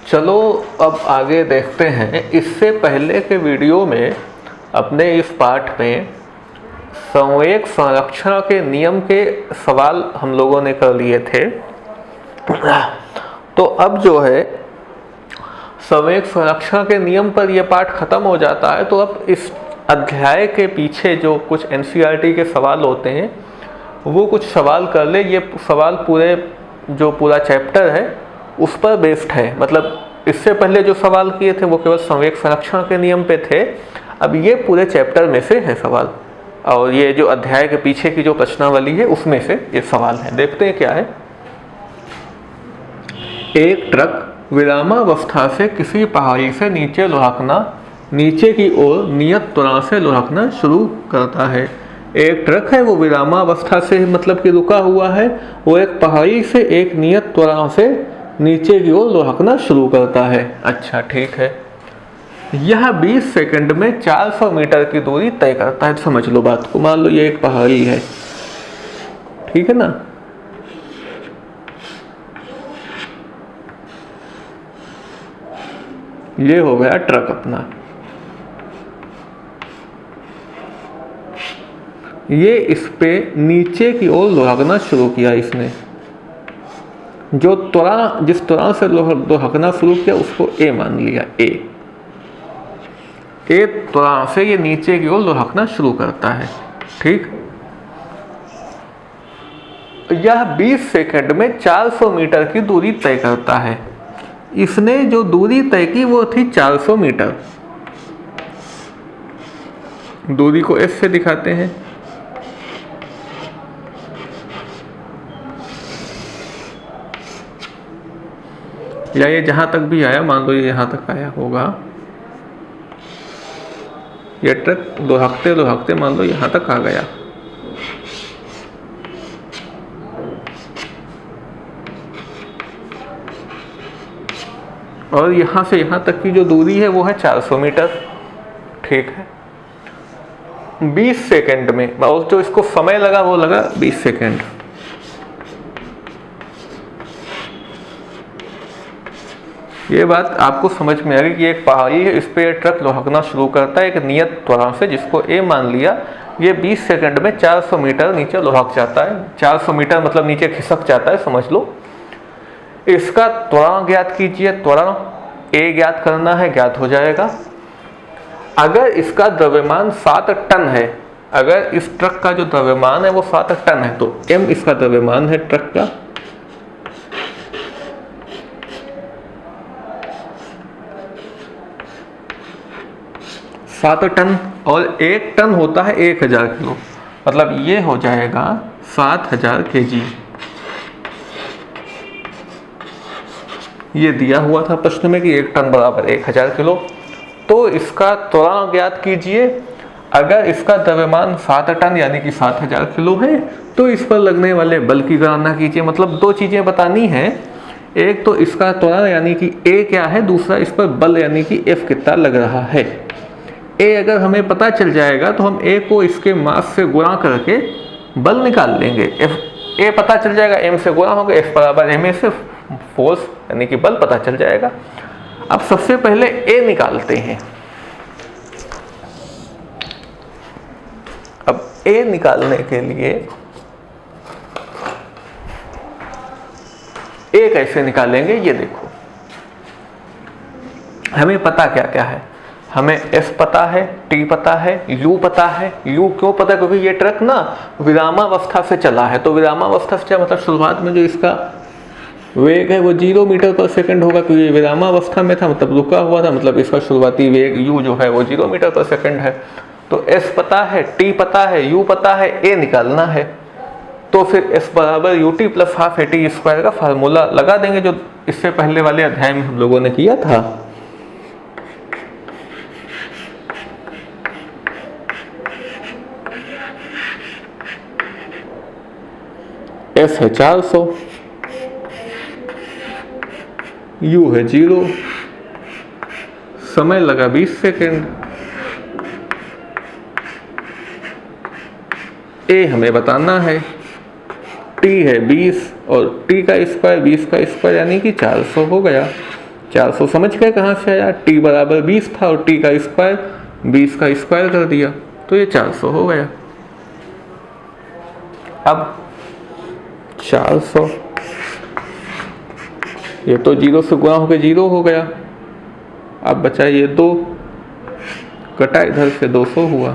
चलो अब आगे देखते हैं। इससे पहले के वीडियो में अपने इस पाठ में संवेग संरक्षण के नियम के सवाल हम लोगों ने कर लिए थे। तो अब जो है संवेग संरक्षण के नियम पर यह पाठ खत्म हो जाता है। तो अब इस अध्याय के पीछे जो कुछ एनसीईआरटी के सवाल होते हैं वो कुछ सवाल कर ले। ये सवाल पूरा चैप्टर है उस पर बेस्ड है। मतलब इससे पहले जो सवाल किए थे वो केवल संवेग संरक्षण के नियम पे थे। अब ये पूरे चैप्टर में से है सवाल, और ये जो अध्याय के पीछे की जो प्रश्नावली है उसमें से ये सवाल है। देखते हैं क्या है। एक ट्रक विरामावस्था से किसी पहाड़ी से नीचे की ओर नियत त्वरण से लुढ़कना शुरू करता है। एक ट्रक है वो विरामावस्था से मतलब कि रुका हुआ है, वो एक पहाड़ी से एक नियत त्वरण से नीचे की ओर लुढ़कना शुरू करता है। अच्छा ठीक है। यह 20 सेकंड में 400 मीटर की दूरी तय करता है। समझ लो बात को। मान लो ये एक पहाड़ी है, ठीक है ना। ये हो गया ट्रक अपना। ये इस पे नीचे की ओर लुढ़कना शुरू किया इसने। जो त्वरण जिस त्वरण से लुढ़कना शुरू किया उसको ए मान लिया। ए त्वरण से ये नीचे की ओर लुढ़कना शुरू करता है। ठीक। यह 20 सेकंड में 400 मीटर की दूरी तय करता है। इसने जो दूरी तय की वो थी 400 मीटर। दूरी को एस से दिखाते हैं। या ये जहां तक भी आया, मान लो ये यहां तक आया होगा। ये ट्रक लुढ़कते मान लो यहां तक आ गया। और यहां से यहां तक की जो दूरी है वो है 400 मीटर। ठीक है। 20 सेकंड में, और जो इसको समय लगा वो लगा 20 सेकंड। ये बात आपको समझ में आ गई कि एक पहाड़ी है, इस पे ट्रक लुढ़कना शुरू करता है एक नियत त्वरण से जिसको ए मान लिया। ये 20 सेकंड में 400 मीटर नीचे लुढ़क जाता है। 400 मीटर मतलब नीचे खिसक जाता है, समझ लो। इसका त्वरण ज्ञात कीजिए। त्वरण ए ज्ञात करना है, ज्ञात हो जाएगा। अगर इसका द्रव्यमान 7 टन है, अगर इस ट्रक का जो द्रव्यमान है वो 7 टन है, तो एम इसका द्रव्यमान है ट्रक का। सात टन, और 1 टन होता है 1000 किलो, मतलब ये हो जाएगा 7000 kg। ये दिया हुआ था प्रश्न में कि 1 टन बराबर 1000 किलो। तो इसका त्वरण ज्ञात कीजिए। अगर इसका द्रव्यमान 7 टन यानी कि 7000 किलो है तो इस पर लगने वाले बल की गणना कीजिए। मतलब 2 चीजें बतानी है। एक तो इसका त्वरण यानी कि ए क्या है, दूसरा इस पर बल यानी कि एफ कितना लग रहा है। ए अगर हमें पता चल जाएगा तो हम ए को इसके मास से गुणा करके बल निकाल लेंगे। ए पता चल जाएगा, एम से गुणा होगा, एफ बराबर एम ए से फोर्स यानी कि बल पता चल जाएगा। अब सबसे पहले ए निकालते हैं। अब ए निकालने के लिए ए कैसे निकालेंगे ये देखो। हमें पता क्या क्या है। हमें एस पता है, टी पता है, यू पता है। यू क्यों पता है? क्योंकि ये ट्रक ना विरामावस्था से चला है। तो विरामावस्था से चला मतलब शुरुआत में जो इसका वेग है वो 0 मीटर पर सेकंड होगा, क्योंकि ये विरामावस्था में था मतलब रुका हुआ था, मतलब इसका शुरुआती वेग यू जो है वो 0 मीटर पर सेकंड है। तो एस पता है, टी पता है, यू पता है, ए निकालना है। तो फिर एस बराबर U T plus half A T square का फार्मूला लगा देंगे, जो इससे पहले वाले अध्याय में हम लोगों ने किया था। एस है 400, यू है 0, समय लगा 20 सेकेंड, ए हमें बताना है, टी है 20 और टी का स्क्वायर 20 का स्क्वायर यानी कि 400 हो गया। 400 समझ गए कहाँ से आया, t बराबर 20 था और t का स्क्वायर 20 का स्क्वायर कर दिया तो ये 400 हो गया। अब 400 ये तो 0 से गुणा होकर 0 हो गया। अब बचा ये 2 कटा इधर से 200 हुआ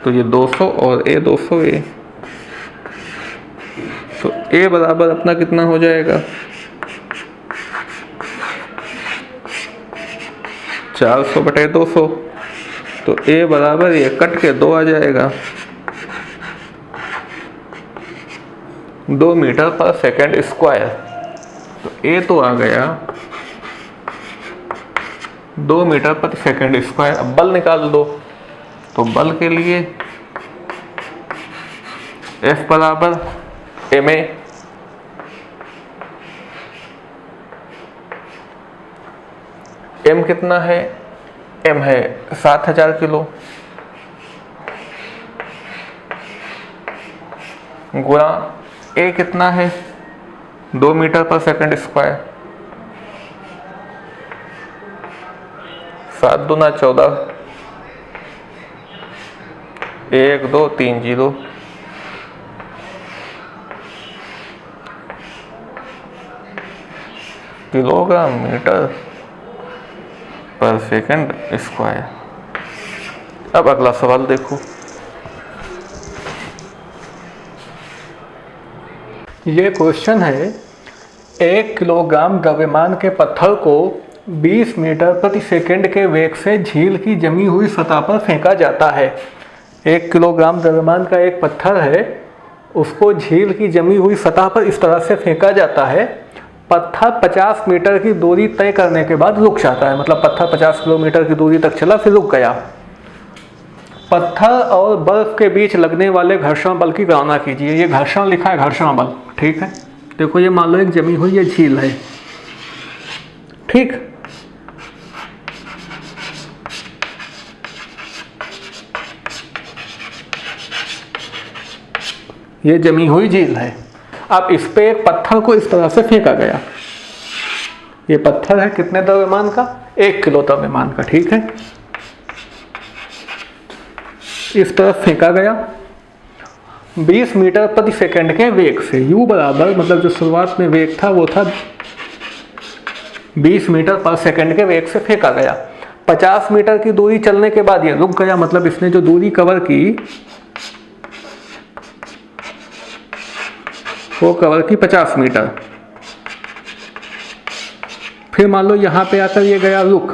तो ये 200 और a 200 a, तो a बराबर अपना कितना हो जाएगा 400 बटे 200, तो a बराबर ये कट के 2 आ जाएगा 2 मीटर पर सेकंड स्क्वायर। तो a तो आ गया 2 मीटर पर सेकंड स्क्वायर। अब बल निकाल दो, तो बल के लिए F बराबर ma, m कितना है, m है 7000 किलो गुणा a कितना है 2 मीटर पर सेकंड स्क्वायर, 7 दूना 14, 1 2 3 0, किलोग्राम मीटर पर सेकंड स्क्वायर। अब अगला सवाल देखो, ये क्वेश्चन है 1 किलोग्राम द्रव्यमान के पत्थर को 20 मीटर प्रति सेकंड के वेग से झील की जमी हुई सतह पर फेंका जाता है। 1 किलोग्राम द्रव्यमान का एक पत्थर है, उसको झील की जमी हुई सतह पर इस तरह से फेंका जाता है। पत्थर 50 मीटर की दूरी तय करने के बाद रुक जाता है, मतलब पत्थर 50 किलोमीटर की दूरी तक चला फिर रुक गया। पत्थर और बर्फ के बीच लगने वाले घर्षण बल की गणना कीजिए। ये घर्षण लिखा है, घर्षण बल, ठीक है। देखो ये मान लो एक जमी हुई ये झील है, ठीक। ये जमी हुई झील है। अब इस पे एक पत्थर को इस तरह से फेंका गया। ये पत्थर है कितने द्रव्यमान का, 1 किलो द्रव्यमान का, ठीक है। इस तरफ फेंका गया 20 मीटर प्रति सेकंड के वेग से। u बराबर, मतलब जो शुरुआत में वेग था वो था 20 मीटर पर सेकंड के वेग से फेंका गया। 50 मीटर की दूरी चलने के बाद ये रुक गया, मतलब इसने जो दूरी कवर की वो कवर की 50 मीटर। फिर मान लो यहाँ पे आकर ये गया रुक।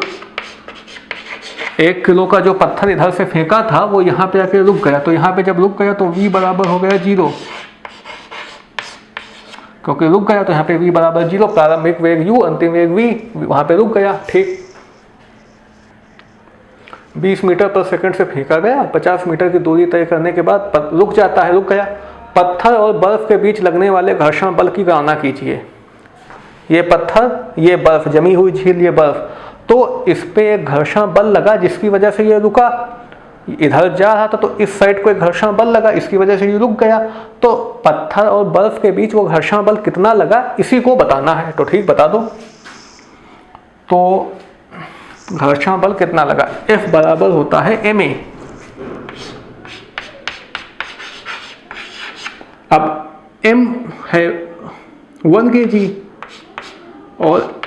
1 किलो का जो पत्थर इधर से फेंका था वो यहाँ पे आके रुक गया, तो यहाँ पे जब रुक गया तो v बराबर हो गया 0, क्योंकि रुक गया तो यहाँ पे v बराबर 0। प्रारंभिक वेग u, अंतिम वेग v, वहाँ पे रुक गया, ठीक। 20 मीटर पर सेकंड से फेंका गया, 50 मीटर की दूरी तय करने के बाद रुक जाता है, रुक गया। पत्थर और बर्फ के बीच लगने वाले घर्षण बल की गणना कीजिए। ये पत्थर, ये बर्फ, जमी हुई झील, ये बर्फ, तो इस पे एक घर्षण बल लगा जिसकी वजह से ये रुका। इधर जा रहा था तो इस साइड को एक घर्षण बल लगा, इसकी वजह से ये रुक गया। तो पत्थर और बर्फ के बीच वो घर्षण बल कितना लगा इसी को बताना है, तो ठीक बता दो। तो घर्षण बल कितना लगा, F बराबर होता है ma। अब m है 1 kg और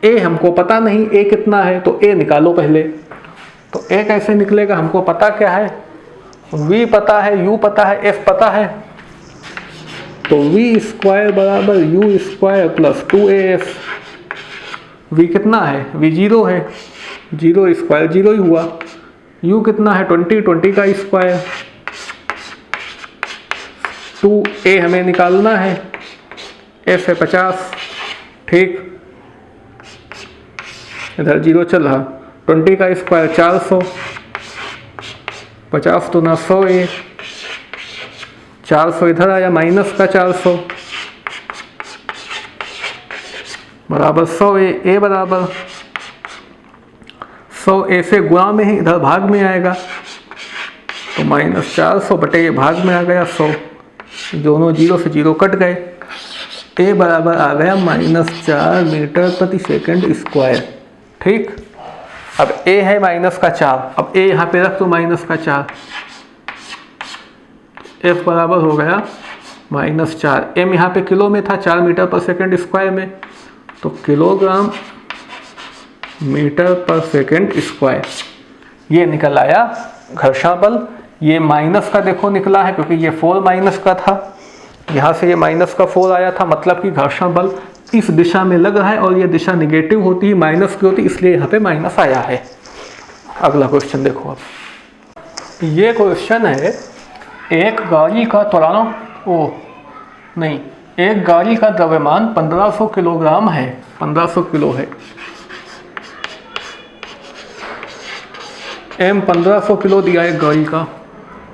a हमको पता नहीं a कितना है, तो a निकालो पहले। तो a कैसे निकलेगा, हमको पता क्या है, v पता है, u पता है, f पता है। तो v स्क्वायर बराबर u square plus 2af। v कितना है, v 0 है, 0 स्क्वायर 0 ही हुआ। u कितना है 20, 20 का स्क्वायर। 2a हमें निकालना है, f है 50, ठीक। इधर 0 चल रहा, 20 का स्क्वायर 400, 50 तो ना 100a, 400 इधर आया माइनस का 400 बराबर 100a। a बराबर 100a से गुणा में ही इधर भाग में आएगा, तो माइनस 400 बटे ये भाग में आ गया 100, दोनों 0 से 0 कट गए। ए बराबर आ गया -4 मीटर प्रति सेकंड स्क्वायर। ठीक, अब ए है -4, अब ए यहाँ पे रख दो -4, एफ बराबर हो गया -4, एम यहाँ पे किलो में था, 4 मीटर पर सेकंड स्क्वायर में, तो किलोग्राम मीटर पर सेकंड स्क्वायर ये निकल आया घर्षण बल। ये माइनस का देखो निकला है क्योंकि ये 4 माइनस का था, यहाँ से ये माइनस का 4 आया था, मतलब कि घर्षण बल इस दिशा में लग रहा है और ये दिशा निगेटिव होती है, माइनस की होती है, इसलिए यहाँ पे माइनस आया है। अगला क्वेश्चन देखो अब, ये क्वेश्चन है एक गाड़ी का त्वरण एक गाड़ी का द्रव्यमान 1500 किलोग्राम है, 1500 किलो है, एम 1500 किलो दिया है, गाड़ी का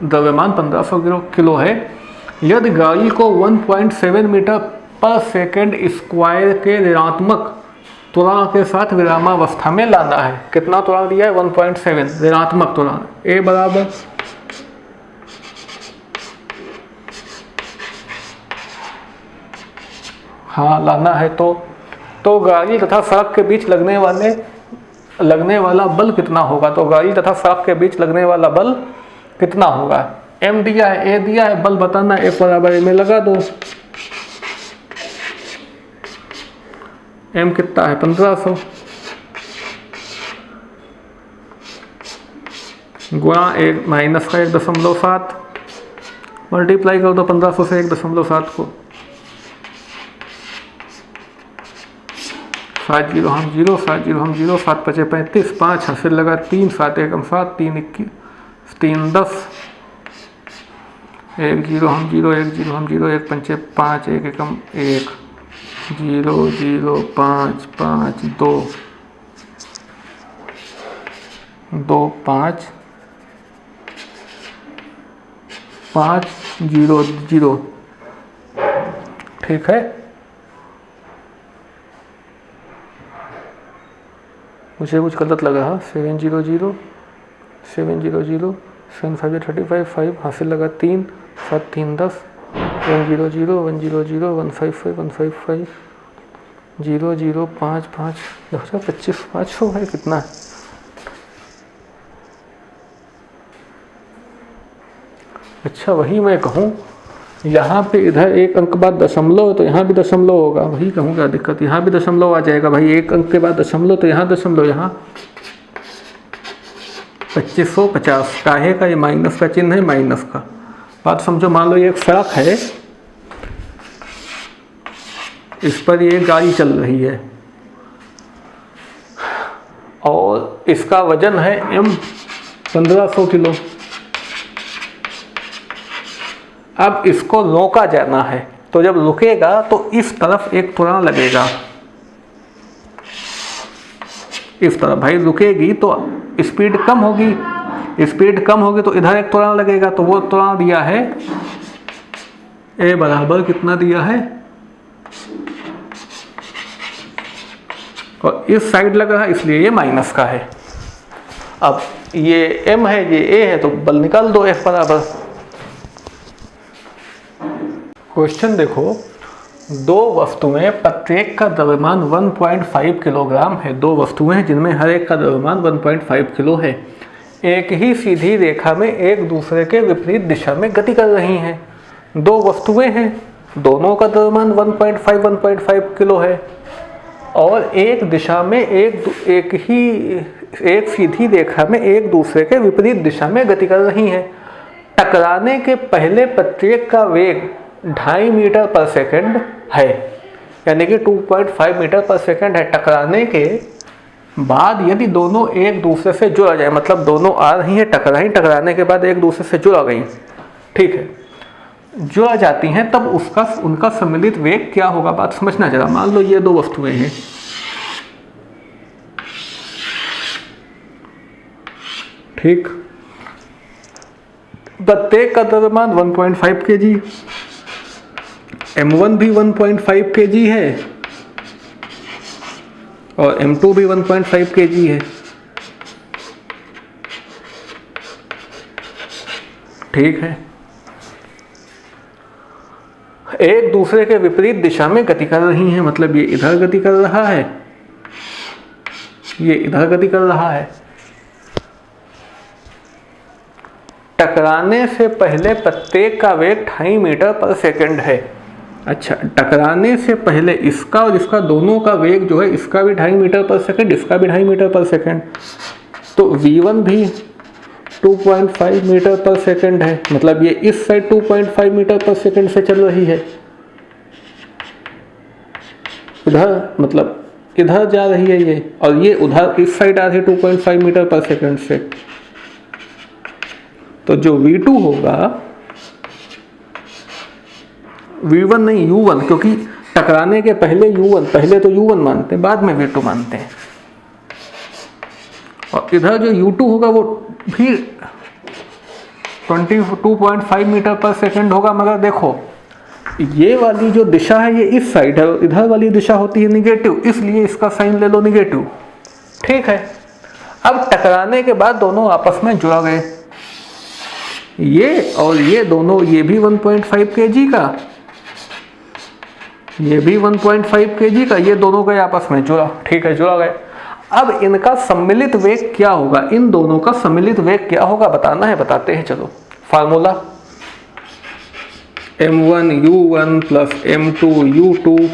द्रव्यमान 1500 किलो है। यदि गाड़ी को 1.7 मीटर पर सेकंड स्क्वायर के ऋणात्मक त्वरण के साथ विरामावस्था में लाना है, कितना त्वरण दिया है 1.7 ऋणात्मक त्वरण, ए बराबर लाना है तो गाड़ी तथा सड़क के बीच लगने वाला बल कितना होगा, तो गाड़ी तथा सड़क के बीच लगने वाला बल कितना होगा, एम दिया है, ए दिया है, बल बताना, ए बराबर ए में लगा दो, एम कितना है 1500 गुणा एक माइनस का 1.7 मल्टीप्लाई कर दो 1500 से 1.7 को, 7 जीरो हम जीरो, 7 जीरो हम जीरो, 7 पचे 35, 5 हासिल लगा 3, 7 एकम 7, 3 21, 3 10, 1 जीरो हम जीरो, 1 जीरो हम जीरो, 1 पंचे 5, 1 एकम 1, 0 0 5 5 2 2 5 5 0 0। ठीक है, मुझे कुछ गलत लगा, 7 0 0 7 0 0 7 5 35, 5 हासिल लगा 3, 7 3 10, 1 0 0 1 0 0 1 5 5 1 5 5 0 0 5 5 25 500 है, कितना है, अच्छा वही मैं कहूँ, यहाँ पे इधर एक अंक बाद दशमलव है तो यहाँ भी दशमलव होगा, वही कहूँ क्या दिक्कत, यहाँ भी दशमलव आ जाएगा भाई, एक अंक के बाद दशमलव तो यहाँ दशमलव, यहाँ 2550 काहे का, ये माइनस का चिन्ह है, माइनस का, बात समझो। मान लो ये एक सड़क है, इस पर ये गाड़ी चल रही है और इसका वजन है m 1500 किलो। अब इसको रोका जाना है, तो जब रुकेगा तो इस तरफ एक त्वरण लगेगा, इस तरफ भाई रुकेगी तो स्पीड कम होगी, स्पीड कम होगी तो इधर एक त्वरण लगेगा, तो वो त्वरण दिया है ए बराबर कितना दिया है, और इस साइड लग रहा है इसलिए ये माइनस का है। अब ये m है, ये a है, तो बल निकाल दो F बराबर। क्वेश्चन देखो, दो वस्तुएं प्रत्येक का द्रव्यमान 1.5 किलोग्राम है, दो वस्तुएं हैं जिनमें हर एक का द्रव्यमान 1.5 किलो है, एक ही सीधी रेखा में एक दूसरे के विपरीत दिशा में गति कर रही हैं। दो वस्तुएं हैं, दोनों का द्रव्यमान 1.5 किलो है और एक दिशा में एक सीधी रेखा में एक दूसरे के विपरीत दिशा में गति कर रही हैं। टकराने के पहले प्रत्येक का वेग 2.5 मीटर पर सेकंड है, यानी कि 2.5 मीटर पर सेकंड है। टकराने के बाद यदि दोनों एक दूसरे से जुड़ जाए, मतलब दोनों आ रही हैं टकराने के बाद एक दूसरे से जुड़ गई, ठीक है, जुड़ जाती हैं, तब उनका सम्मिलित वेग क्या होगा, बात समझना जरा। मान लो ये दो वस्तुएं हैं, ठीक, प्रत्येक का द्रव्यमान 1.5 kg, m1 भी 1.5 kg है और m2 भी 1.5 kg है, ठीक है। एक दूसरे के विपरीत दिशा में गति कर रही हैं। मतलब ये इधर गति कर रहा है, ये इधर गति कर रहा है। टकराने से पहले प्रत्येक का वेग 2.5 मीटर पर सेकंड है। अच्छा, टकराने से पहले इसका और इसका दोनों का वेग जो है, इसका भी 2.5 मीटर पर सेकंड, इसका भी 2.5 मीटर पर सेकंड। तो v1 भी 2.5 मीटर पर सेकंड है। मतलब ये इस साइड 2.5 मीटर पर सेकंड से चल रही है, उधर मतलब इधर जा रही है ये, और ये उधर इस साइड आ रही है 2.5 मीटर पर सेकंड से। तो जो v2 होगा, v1 नहीं u1, क्योंकि टकराने के पहले u1, पहले तो u1 मानते हैं, बाद में v2 मानते हैं। और इधर जो u2 होगा वो भी 22.5 मीटर पर सेकंड होगा। मगर देखो, ये वाली जो दिशा है ये इस साइड है, इधर वाली दिशा होती है निगेटिव, इसलिए इसका साइन ले लो निगेटिव। ठीक है, अब टकराने के बाद दोनों आपस में जुड़ गए, ये और ये दोनों, ये भी 1.5 kg का, ये भी 1.5 kg का, ये दोनों गए आपस में जुड़ा। ठीक है, जुड़ा गए। अब इनका सम्मिलित वेग क्या होगा, इन दोनों का सम्मिलित वेग क्या होगा बताना है, बताते हैं। चलो, फार्मूला m1u1 प्लस m2u2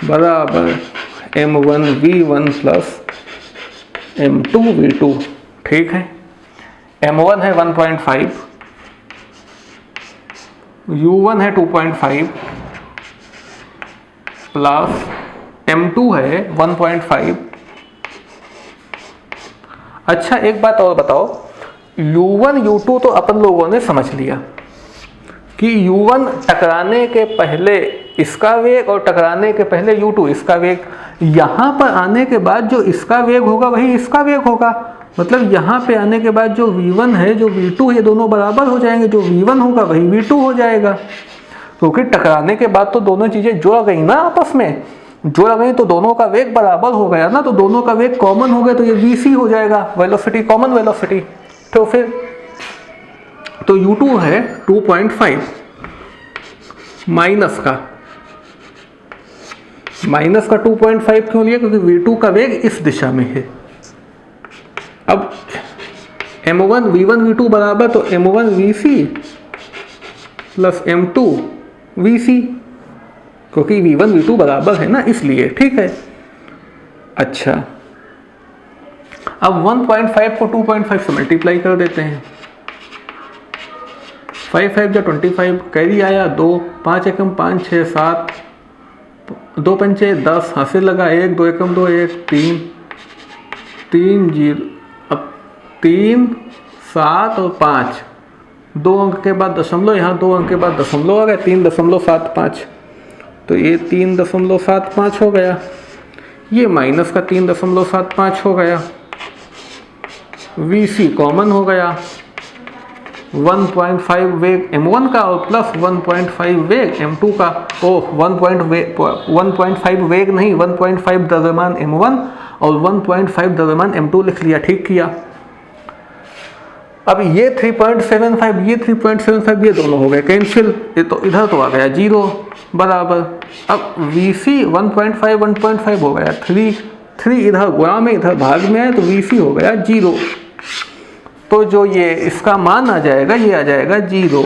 बराबर m1v1 प्लस m2v2। ठीक है, m1 है 1.5, u1 है 2.5 प्लस m2 है 1.5। अच्छा, एक बात और बताओ, u1 u2 तो अपन लोगों ने समझ लिया कि u1 टकराने के पहले इसका वेग और टकराने के पहले u2 इसका वेग। यहाँ पर आने के बाद जो इसका वेग होगा वही इसका वेग होगा। मतलब यहाँ पे आने के बाद जो v1 है, जो v2 है, दोनों बराबर हो जाएंगे। जो v1 होगा वही v2 हो जाएगा, क्योंकि टकराने के बाद तो दोनों चीज़ें जुड़ गई ना, आपस में जुड़ गई, तो दोनों का वेग बराबर हो गया ना। तो दोनों का वेग कॉमन हो गया, तो ये vc हो जाएगा, वेलोसिटी, कॉमन वेलोसिटी। तो फिर तो u2 है 2.5 माइनस का 2.5 क्यों लिया, क्योंकि v2 का वेग इस दिशा में है। अब m1 v1 v2 बराबर, तो m1 vc plus m2 vc, क्योंकि v1 v2 बराबर है ना, इसलिए। ठीक है, अच्छा, अब 1.5 को 2.5 से मल्टीप्लाई कर देते हैं। 5 5 जा 25, कैरी आया 2, 5 एकम 5 6 7, 2 पंचे 10, हासिल लगा 1, 2 एकम 2 1, 3 3 0, अब 3 7 और 5, 2 अंक के बाद दशमलव, यहाँ 2 अंक के बाद दशमलव आ गया, 3.75। तो ये 3.75 हो गया, ये माइनस का 3.75 हो गया। VC कॉमन हो गया, 1.5 वेग m1 का और प्लस 1.5 वेग m2 का। ओह, 1.5 वेग नहीं, 1.5 द्रव्यमान m1 और 1.5 द्रव्यमान m2 लिख लिया। ठीक किया। अब ये 3.75, ये 3.75, ये दोनों हो गए कैंसिल, ये तो इधर तो आ गया 0 बराबर। अब VC 1.5 हो गया 3 इधर गुणा में, इधर भाग में है, तो VC हो गया 0। तो जो ये इसका मान आ जाएगा, ये आ जाएगा 0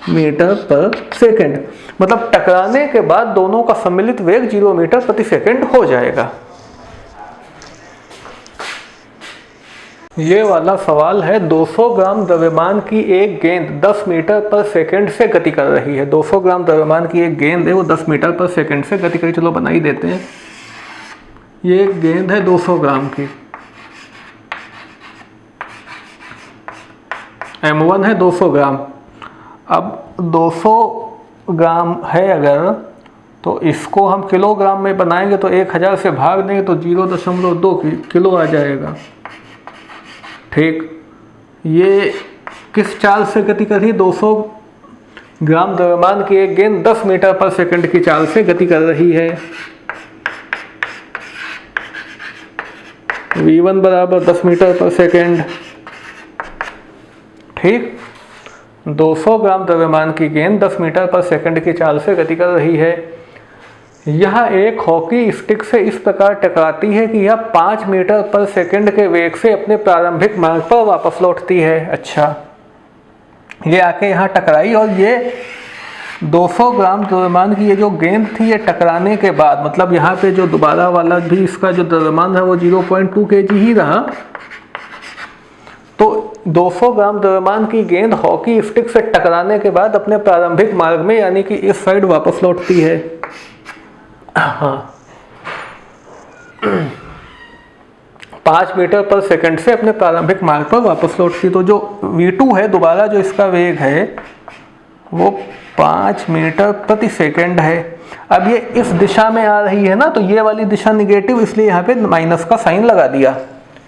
मीटर पर सेकंड। मतलब टकराने के बाद दोनों का सम्मिलित वेग 0 मीटर प्रति सेकंड हो जाएगा। ये वाला सवाल है, 200 ग्राम द्रव्यमान की एक गेंद 10 मीटर पर सेकंड से गति कर रही है। 200 ग्राम द्रव्यमान की एक गेंद है, वो 10 मीटर पर सेकंड से गति करी। चलो बना ही देते हैं। ये एक गेंद है 200 ग्राम की, m1 है 200 ग्राम। अब 200 ग्राम है अगर, तो इसको हम किलोग्राम में बनाएंगे तो 1000 से भाग देंगे तो 0.2 किलो आ जाएगा। ठीक, ये किस चाल से गति कर रही है? 200 ग्राम द्रव्यमान की एक गेंद 10 मीटर पर सेकंड की चाल से गति कर रही है। v1 बराबर 10 मीटर पर सेकंड। ठीक, 200 ग्राम द्रव्यमान की गेंद 10 मीटर पर सेकंड की चाल से गति कर रही है। यह एक हॉकी स्टिक से इस प्रकार टकराती है कि यह 5 मीटर पर सेकंड के वेग से अपने प्रारंभिक मार्ग पर वापस लौटती है। अच्छा, ये आके यहाँ टकराई और ये 200 ग्राम द्रव्यमान की ये जो गेंद थी, ये टकराने के बाद मतलब यहाँ पे जो दोबारा वाला भी इसका जो द्रव्यमान है वो 0.2 kg ही रहा। तो 200 ग्राम द्रव्यमान की गेंद हॉकी स्टिक से टकराने के बाद अपने प्रारंभिक मार्ग में यानी कि इस साइड वापस लौटती है। हाँ, 5 मीटर पर सेकंड से अपने प्रारंभिक मार्ग पर वापस लौटती। तो जो v2 है, दोबारा जो इसका वेग है वो 5 मीटर प्रति सेकंड है। अब ये इस दिशा में आ रही है ना, तो ये वाली दिशा निगेटिव, इसलिए यहाँ पे माइनस का साइन लगा दिया।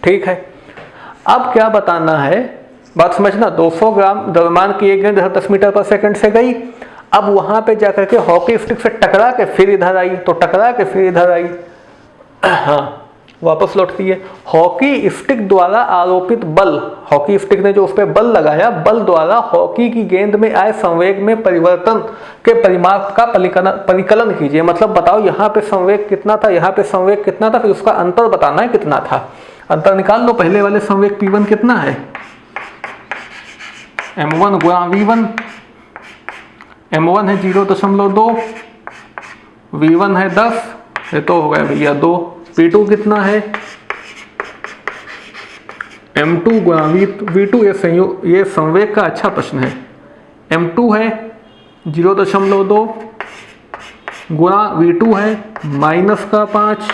ठीक है, अब क्या बताना है, बात समझना। 200 ग्राम द्रव्यमान की एक गेंद 10 मीटर पर सेकंड से गई, अब वहां पे जाकर के हॉकी स्टिक से टकरा के फिर इधर आई, तो टकरा के फिर इधर आई, हाँ वापस लौटती है। हॉकी स्टिक द्वारा आरोपित बल, हॉकी स्टिक ने जो उस पर बल लगाया, बल द्वारा हॉकी की गेंद में आए संवेग में परिवर्तन के परिमाप का परिकलन कीजिए। मतलब बताओ यहाँ पे संवेग कितना था, यहाँ पे संवेग कितना था, फिर उसका अंतर बताना है कितना था। अंतर निकाल लो। पहले वाले संवेग P1 कितना है, m1 गुणा v1, m1 है 0.2, v1 है 10, ये तो हो गया भैया 2। P2 कितना है, m2 गुणा v2, ये संवेग का अच्छा प्रश्न है। m2 है 0.2 गुणा v2 है -5,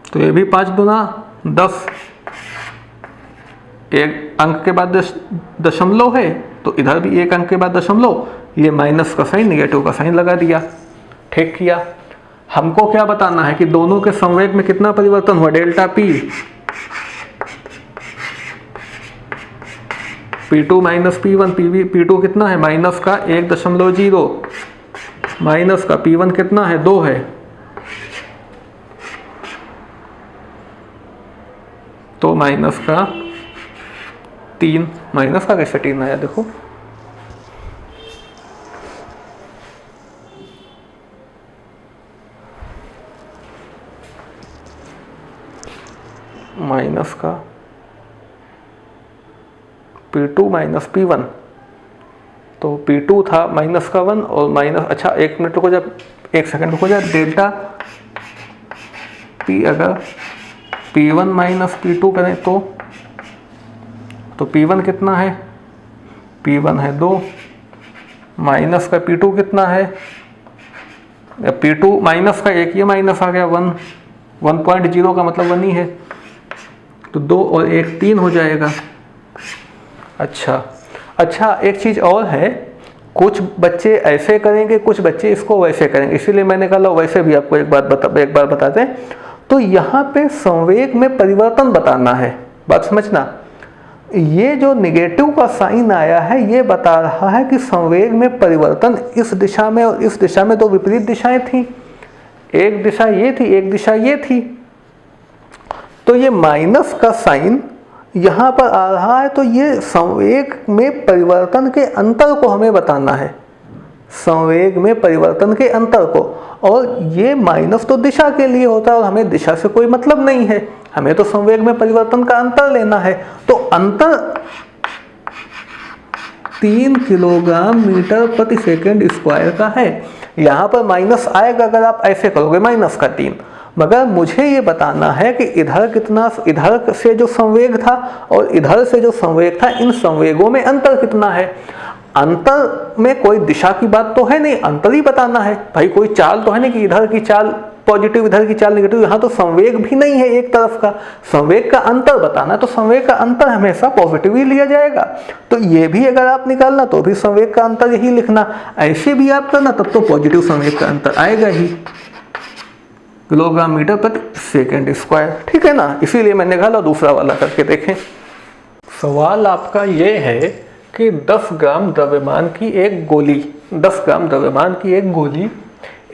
तो ये भी 5 गुना 10, एक अंक के बाद दशमलव है, तो इधर भी एक अंक के बाद दशमलव, ये माइनस का साइन, निगेटिव का साइन लगा दिया। ठीक किया। हमको क्या बताना है कि दोनों के संवेग में कितना परिवर्तन हुआ, delta P, P2 minus P1, P2 कितना है माइनस का 1.0, माइनस का P1 कितना है 2 है, तो माइनस का 3, माइनस का कैसे 3 आया देखो, माइनस का P2 माइनस P1, तो P2 था माइनस का 1 और माइनस, अच्छा एक मिनट रुको, जब एक सेकंड रुको जा, डेल्टा P अगर P1 माइनस P2 करें तो P1 कितना है, P1 है 2, माइनस का P2 कितना है, P2 माइनस का एक ये माइनस आ गया 1, 1.0 का मतलब 1 ही है, तो 2 और 1 3 हो जाएगा। अच्छा एक चीज़ और है, कुछ बच्चे ऐसे करेंगे, कुछ बच्चे इसको वैसे करेंगे, इसीलिए मैंने कहा लो वैसे भी आपको एक बार बताते हैं। तो यहाँ पे संवेग में परिवर्तन बताना है, बात समझना। ये जो निगेटिव का साइन आया है, ये बता रहा है कि संवेग में परिवर्तन इस दिशा में और इस दिशा में दो विपरीत दिशाएं थी, एक दिशा ये थी, एक दिशा ये थी। तो ये माइनस का साइन यहाँ पर आ रहा है, तो ये संवेग में परिवर्तन के अंतर को हमें बताना है, संवेग में परिवर्तन के अंतर को। और ये माइनस तो दिशा के लिए होता है और हमें दिशा से कोई मतलब नहीं है, हमें तो संवेग में परिवर्तन का अंतर लेना है। तो अंतर 3 किलोग्राम मीटर प्रति सेकंड स्क्वायर का है। यहाँ पर माइनस आएगा अगर आप ऐसे करोगे, माइनस का 3, मगर मुझे ये बताना है कि इधर कितना, इधर से जो संवेग था और इधर से जो संवेग था, इन संवेगों में अंतर कितना है। अंतर में कोई दिशा की बात तो है नहीं, अंतर ही बताना है भाई, कोई चाल तो है नहीं कि इधर की चाल पॉजिटिव इधर की चाल नेगेटिव, यहाँ तो संवेग भी नहीं है एक तरफ का, संवेग का अंतर बताना है, तो संवेग का अंतर हमेशा पॉजिटिव ही लिया जाएगा। तो ये भी अगर आप निकालना तो भी संवेग का अंतर यही लिखना, ऐसे भी आप करना तब तो पॉजिटिव संवेग का अंतर आएगा ही, किलोग्राम मीटर प्रति सेकंड स्क्वायर। ठीक है ना, इसीलिए मैंने कहा दूसरा वाला करके देखें। सवाल आपका ये है कि 10 ग्राम द्रव्यमान की एक गोली, 10 ग्राम द्रव्यमान की एक गोली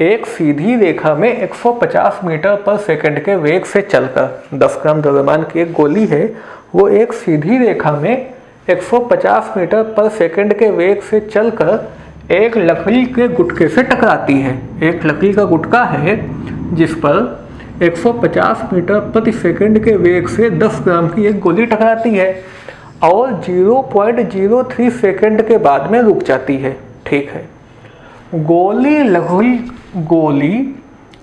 एक सीधी रेखा में 150 मीटर पर सेकंड के वेग से चलकर, 10 ग्राम द्रव्यमान की एक गोली है, वो एक सीधी रेखा में 150 मीटर पर सेकंड के वेग से चलकर एक लकड़ी के गुटके से टकराती है। एक लकड़ी का गुटका है जिस पर 150 मीटर प्रति सेकंड के वेग से 10 ग्राम की एक गोली टकराती है और 0.03 सेकंड के बाद में रुक जाती है। ठीक है, गोली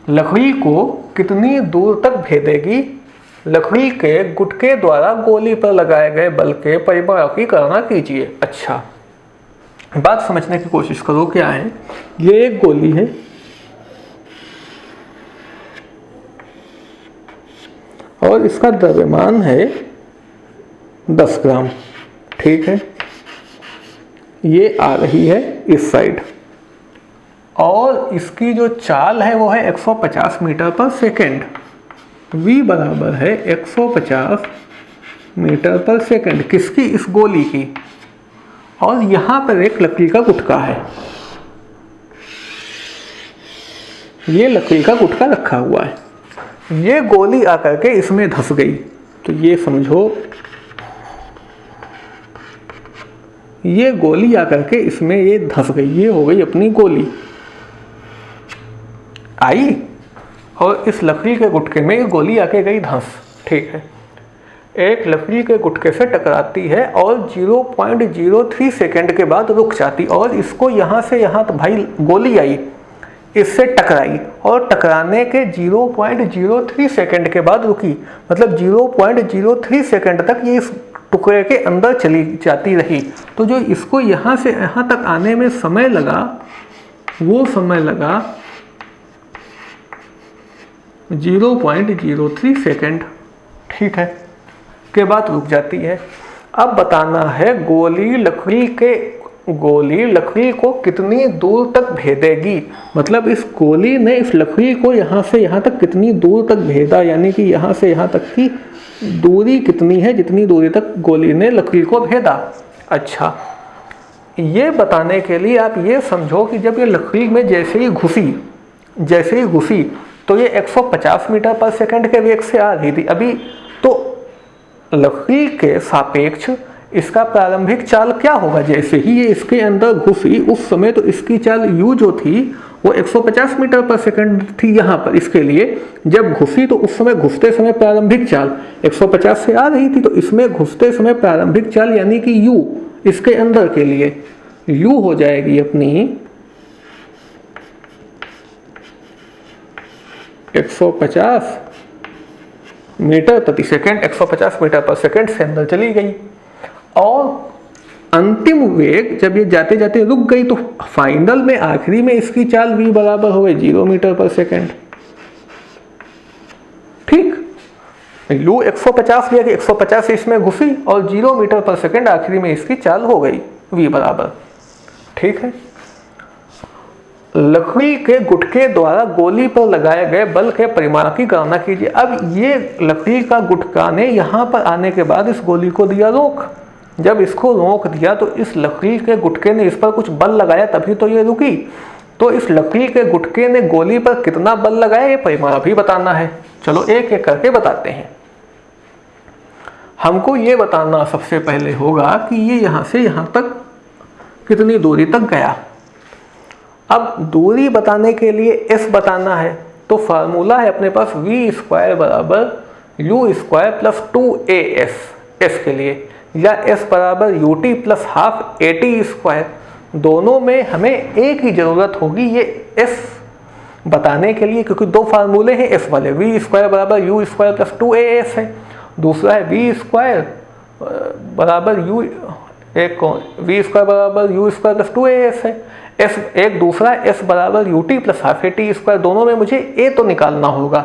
लकड़ी को कितनी दूर तक भेदेगी? लकड़ी के गुटके द्वारा गोली पर लगाए गए बल के परिमाण की गणना कीजिए। अच्छा, बात समझने की कोशिश करो। क्या है, ये एक गोली है और इसका द्रव्यमान है 10 ग्राम। ठीक है, ये आ रही है इस साइड और इसकी जो चाल है वो है 150 मीटर पर सेकेंड। v बराबर है 150 मीटर पर सेकेंड किसकी? इस गोली की। और यहाँ पर एक लकड़ी का गुटका है, ये लकड़ी का गुटका रखा हुआ है। ये गोली आकर के इसमें धंस गई, तो ये समझो ये गोली आकर के इसमें ये धंस गई, ये हो गई अपनी गोली आई और इस लकड़ी के गुटके में ये गोली आके गई धंस। ठीक है, एक लकड़ी के गुटके से टकराती है और 0.03 सेकंड के बाद रुक जाती और इसको यहाँ से यहाँ तो भाई गोली आई, इससे टकराई और टकराने के 0.03 सेकंड के बाद रुकी, मतलब 0.03 सेकंड तक ये इस टुकड़े के अंदर चली जाती रही। तो जो इसको यहाँ से यहाँ तक आने में समय लगा वो समय लगा 0.03 सेकंड। ठीक है, के बाद रुक जाती है। अब बताना है गोली लकड़ी को कितनी दूर तक भेदेगी, मतलब इस गोली ने इस लकड़ी को यहाँ से यहाँ तक कितनी दूर तक भेदा, यानी कि यहाँ से यहाँ तक की दूरी कितनी है, जितनी दूरी तक गोली ने लकड़ी को भेदा। अच्छा, ये बताने के लिए आप ये समझो कि जब ये लकड़ी में जैसे ही घुसी तो ये 150 मीटर पर सेकंड के वेग से आ रही थी अभी, तो लकड़ी के सापेक्ष इसका प्रारंभिक चाल क्या होगा? जैसे ही ये इसके अंदर घुसी उस समय तो इसकी चाल u जो थी वो 150 मीटर पर सेकंड थी यहाँ पर इसके लिए। जब घुसी तो उस समय घुसते समय प्रारंभिक चाल 150 से आ रही थी, तो इसमें घुसते समय प्रारंभिक चाल यानी कि u इसके अंदर के लिए u हो जाएगी अपनी 150 मीटर प्रति सेकंड, 150 मीटर पर सेकंड से अंदर चली गई और अंतिम वेग जब ये जाते जाते रुक गई तो फाइनल में आखिरी में इसकी चाल v बराबर हो गई 0 मीटर पर सेकंड। ठीक, u 150 लिया कि 150 इसमें घुसी और 0 मीटर पर सेकंड आखिरी में इसकी चाल हो गई v बराबर। ठीक है, लकड़ी के गुटके द्वारा गोली पर लगाए गए बल के परिमाण की गणना कीजिए। अब ये लकड़ी का गुटका ने यहाँ पर आने के बाद इस गोली को दिया रोक। जब इसको रोक दिया तो इस लकड़ी के गुटके ने इस पर कुछ बल लगाया तभी तो ये रुकी। तो इस लकड़ी के गुटके ने गोली पर कितना बल लगाया ये परिमाण भी बताना है। चलो एक एक करके बताते हैं। हमको ये बताना सबसे पहले होगा कि ये यहाँ से यहाँ तक कितनी दूरी तक गया। अब दूरी बताने के लिए s बताना है, तो फार्मूला है अपने पास v स्क्वायर बराबर u square plus 2as s के लिए, या s बराबर ut plus half at square. दोनों में हमें एक ही ज़रूरत होगी ये s बताने के लिए, क्योंकि दो फार्मूले हैं s वाले। v स्क्वायर बराबर u स्क्वायर प्लस 2as है, दूसरा है v स्क्वायर बराबर v स्क्वायर बराबर u स्क्वायर प्लस 2as है। s एक दूसरा s बराबर ut plus half at square. दोनों में मुझे a तो निकालना होगा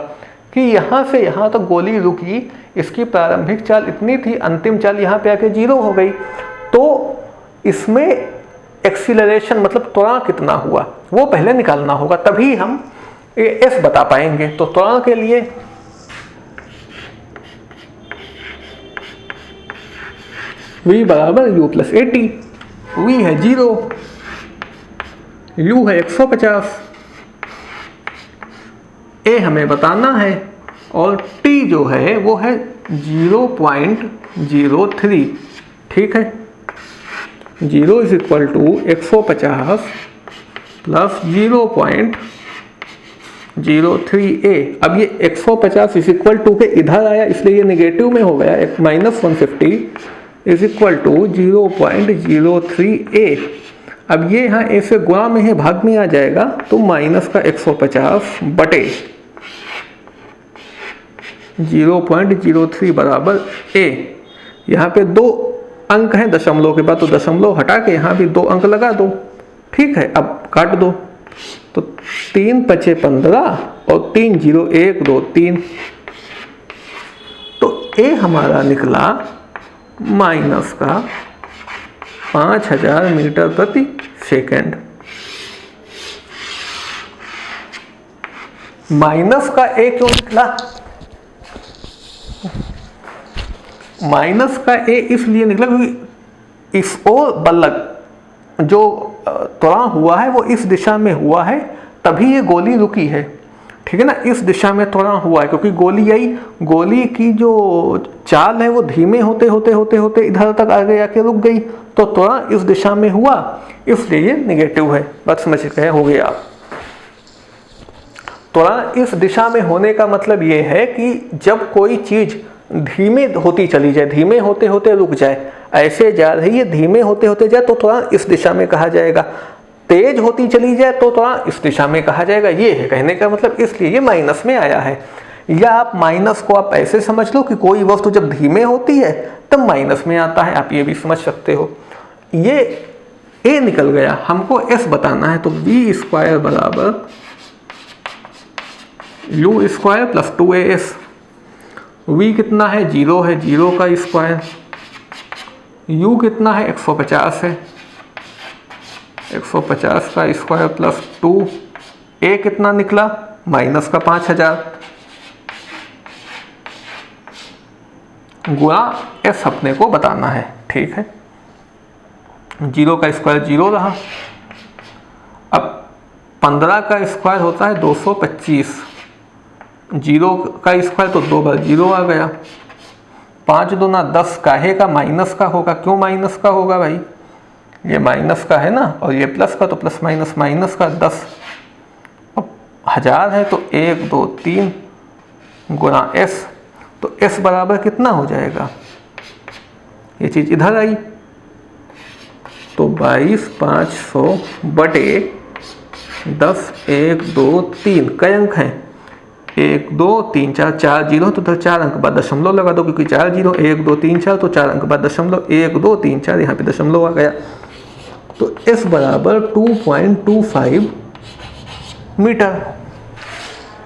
कि यहाँ से यहाँ तक गोली रुकी, इसकी प्रारंभिक चाल इतनी थी, अंतिम चाल यहाँ पे आके 0 हो गई, तो इसमें एक्सीलरेशन मतलब त्वरण कितना हुआ वो पहले निकालना होगा, तभी हम s बता पाएंगे। तो त्वरण के लिए v बराबर u प्लस at, v है 0, u है 150, a हमें बताना है और t जो है वो है 0.03। ठीक है, 0 is equal to 150 plus 0.03a। अब ये 150 इज इक्वल टू के इधर आया इसलिए ये निगेटिव में हो गया, एक -150 इज इक्वल टू 0.03a। अब ये यहाँ a से गुणा में है, भाग में आ जाएगा, तो माइनस का 150 बटे 0.03 बराबर a। यहाँ पे 2 अंक हैं दशमलव के बाद, तो दशमलव हटा के यहाँ भी 2 अंक लगा दो। ठीक है, अब काट दो, तो 3 पचे 15 और 3 0 1 2 3, तो a हमारा निकला माइनस का 5000 मीटर प्रति सेकंड। माइनस का a क्यों निकला? माइनस का a इसलिए निकला क्योंकि इस ओर बल जो त्वरण हुआ है वो इस दिशा में हुआ है, तभी ये गोली रुकी है। ठीक है ना, इस दिशा में त्वरण हुआ है क्योंकि गोली की जो चाल है वो धीमे होते होते होते होते इधर तक आगे आके रुक गई, तो त्वरण इस दिशा में हुआ, इसलिए ये निगेटिव है। बात समझ गए हो गया। त्वरण इस दिशा में होने का मतलब ये है कि जब कोई चीज धीमे होती चली जाए, धीमे होते होते रुक जाए, ऐसे जा रही है धीमे होते होते जाए, तो त्वरण इस दिशा में कहा जाएगा। तेज होती चली जाए तो त्वरण इस दिशा में कहा जाएगा। ये है कहने का मतलब, इसलिए ये माइनस में आया है। या आप माइनस को आप ऐसे समझ लो कि कोई वस्तु जब धीमे होती है तब माइनस में आता है, आप ये भी समझ सकते हो। ये a निकल गया, हमको s बताना है, तो v स्क्वायर बराबर u square plus 2as। v कितना है? 0 है, 0 का स्क्वायर। u कितना है? 150 है, 150 का स्क्वायर प्लस 2। a कितना निकला? माइनस का 5000 गुणा s अपने को बताना है। ठीक है, 0 का स्क्वायर 0 रहा। अब 15 का स्क्वायर होता है 225, 0 का स्क्वायर तो 2 बार 0 आ गया। 5 दूना 10 काहे का? माइनस का होगा। क्यों माइनस का होगा भाई? ये माइनस का है ना, और ये प्लस का, तो प्लस माइनस माइनस का 10। अब 1000 है तो 1 2 3 गुणा s, तो s बराबर कितना हो जाएगा? ये चीज इधर आई तो 22,500 बटे 10 1 2 3। कई अंक हैं? 1 2 3 4, 4 जीरो, तो उधर 4 अंक बाद दशमलव लगा दो, क्योंकि 4 जीरो 1 2 3 4, तो 4 अंक बाद दशमलव 1 2 3 4, यहाँ पे दशमलव आ गया। तो s बराबर 2.25 मीटर।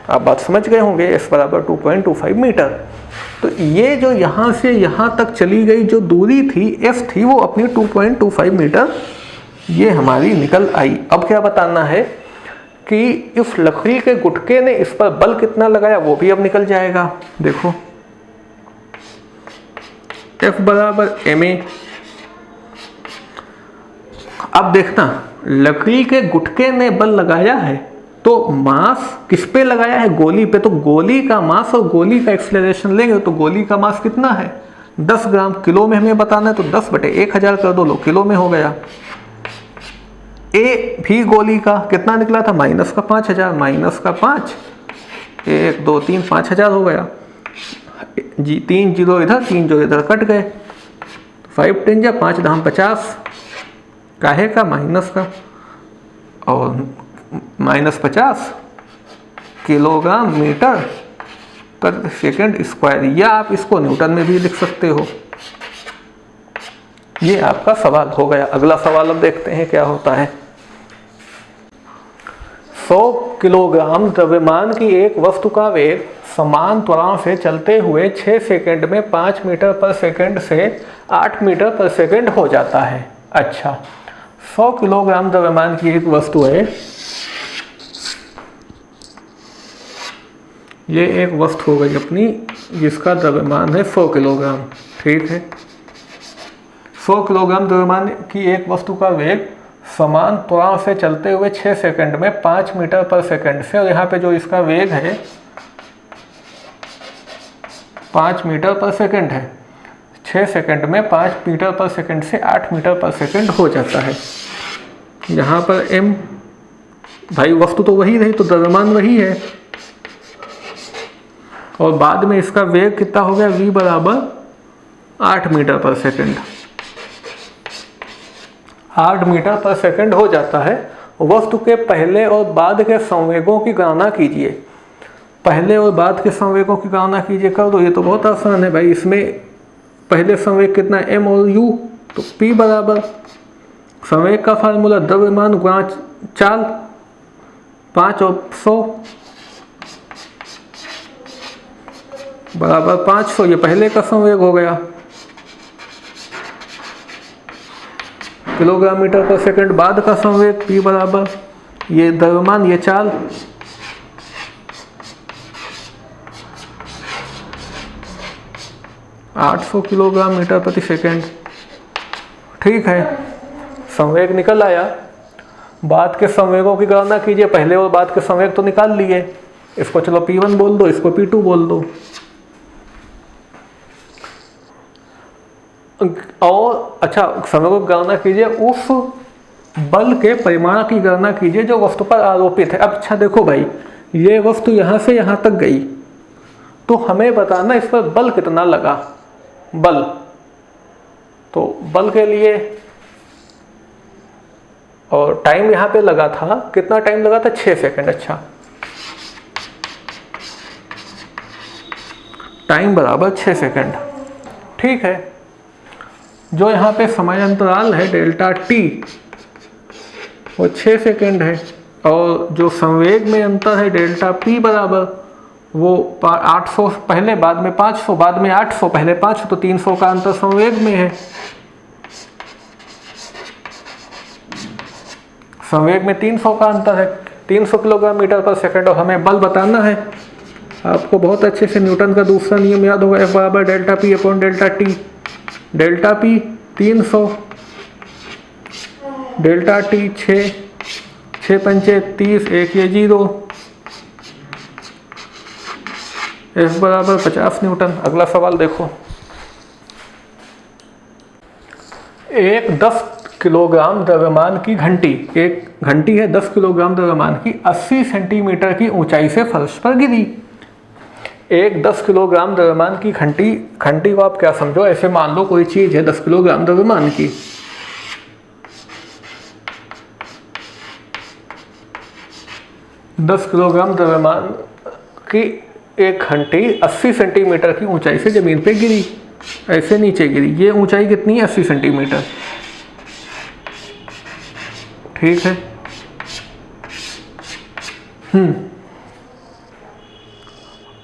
आप बात समझ गए होंगे, s बराबर 2.25 मीटर। तो ये जो यहाँ से यहाँ तक चली गई जो दूरी थी s थी, वो अपनी 2.25 मीटर ये हमारी निकल आई। अब क्या बताना है कि इस लकड़ी के गुटके ने इस पर बल कितना लगाया, वो भी अब निकल जाएगा। देखो, F बराबर ma। अब देखना, लकड़ी के गुटके ने बल लगाया है तो मास किस पे लगाया है? गोली पे। तो गोली का मास और गोली का एक्सेलरेशन लेंगे तो गोली का मास कितना है? 10 ग्राम। किलो में हमें बताना है तो 10 बटे 1000 कर दो, लो किलो में हो गया। ए भी गोली का कितना निकला था? माइनस का 5000, माइनस का 5, 1 2 3 5000 हो गया जी। 3 जीरो इधर, 3 जो इधर कट गए, 5 10 जा 5 दाम 50, काहे का? माइनस का, और -50 किलोग्राम मीटर पर सेकंड स्क्वायर। या आप इसको न्यूटन में भी लिख सकते हो। ये आपका सवाल हो गया। अगला सवाल अब देखते हैं क्या होता है। 100 किलोग्राम द्रव्यमान की एक वस्तु का वेग समान त्वरण से चलते हुए 6 सेकंड में 5 मीटर पर सेकंड से 8 मीटर पर सेकंड हो जाता है। अच्छा, 100 किलोग्राम द्रव्यमान की एक वस्तु है। ये एक वस्तु हो गई अपनी जिसका द्रव्यमान है 100 किलोग्राम। ठीक है, 100 किलोग्राम द्रव्यमान की एक वस्तु का वेग समान त्वरण से चलते हुए 6 सेकंड में 5 मीटर पर सेकंड से, और यहाँ पे जो इसका वेग है 5 मीटर पर सेकंड है, 6 सेकंड में 5 मीटर पर सेकंड से 8 मीटर पर सेकंड हो जाता है। यहाँ पर m, भाई वस्तु तो वही रही तो द्रव्यमान वही है, और बाद में इसका वेग कितना हो गया, v बराबर 8 मीटर पर सेकंड। 8 मीटर पर सेकंड हो जाता है। वस्तु के पहले और बाद के संवेगों की गणना कीजिए। पहले और बाद के संवेगों की गणना कीजिए, कर दो। ये तो बहुत आसान है भाई। इसमें पहले संवेग कितना, m और u, तो p बराबर संवेग का फार्मूला द्रव्यमान गुणा चाल, 5 और 100 बराबर 500। ये पहले का संवेग हो गया, किलोग्राम मीटर पर सेकंड। बाद का संवेग p बराबर ये द्रव्यमान, ये चाल, (800 किलोग्राम मीटर प्रति सेकंड। ठीक है, संवेग निकल आया। बाद के संवेगों की गणना कीजिए। पहले और बाद के संवेग तो निकाल लिए, इसको चलो P1 बोल दो, इसको P2 बोल दो। और अच्छा, संवेगों की गणना कीजिए, उस बल के परिमाण की गणना कीजिए जो वस्तु पर आरोपित है। अब अच्छा देखो भाई, ये वस्तु यहाँ से यहाँ तक गई, तो हमें बताना इस पर बल कितना लगा। बल, तो बल के लिए, और टाइम यहाँ पे लगा था, कितना टाइम लगा था, 6 सेकंड। अच्छा, टाइम बराबर 6 सेकंड। ठीक है, जो यहाँ पे समय अंतराल है डेल्टा टी, वो 6 सेकंड है, और जो संवेग में अंतर है डेल्टा पी बराबर वो 800 पहले, बाद में 500, बाद में 800, पहले 500, तो 300 का अंतर संवेग में है। संवेग में 300 का अंतर है, 300 किलोग्राम मीटर पर सेकंड। और हमें बल बताना है। आपको बहुत अच्छे से न्यूटन का दूसरा नियम याद होगा, F बराबर delta P upon delta T. Delta P 300, delta T 6, 6 पंचे 30, एक ये 0, F बराबर 50 न्यूटन। अगला सवाल देखो, एक 10 किलोग्राम द्रव्यमान की घंटी, एक घंटी है 10 किलोग्राम द्रव्यमान की, 80 सेंटीमीटर की ऊंचाई से फर्श पर गिरी। एक 10 किलोग्राम द्रव्यमान की घंटी, घंटी को आप क्या समझो, ऐसे मान लो कोई चीज है 10 किलोग्राम द्रव्यमान की, दस किलोग्राम द्रव्यमान की एक घंटी 80 सेंटीमीटर की ऊंचाई से जमीन पे गिरी, ऐसे नीचे गिरी। ये ऊंचाई कितनी है, 80 सेंटीमीटर। ठीक है,